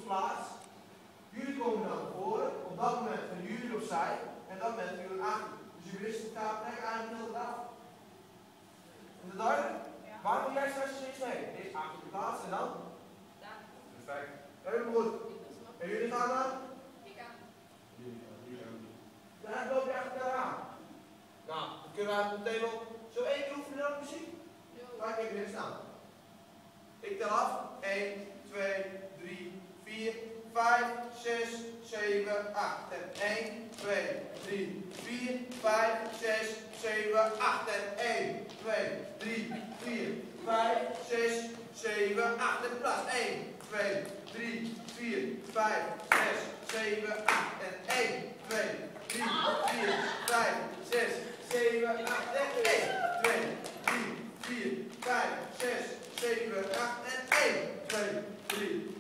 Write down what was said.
plaats. Jullie komen dan naar voren. Op dat moment gaan jullie opzij. En dat moment gaan jullie achter. Dus jullie wisten elkaar plek aan en heel af. Is dat duidelijk? Ja. Waar moet jij straks steeds mee? Eerst achter de plaats en dan? Daar. Perfect. Helemaal goed. En jullie gaan dan? Ik aan. Dan loop je achter elkaar aan. Nou, dan kunnen we meteen wel zo 1 keer oefenen dan misschien. Ga ik even in staan. Ik tel af. 1, 2, 3, 4, 5, 6, 7, 8. En 1, 2, 3, 4, 5, 6, 7, 8. En 1, 2, 3, 4, 5, 6, 7, 8. En plaats. 1, 2, 3, 4, 5, 6, 7, 8. En 1, 2, 3, 4, 5, 6, 7, 8. En 1, 2, 3, 4, 5, 6, 7, 8. En 1, 2, 3,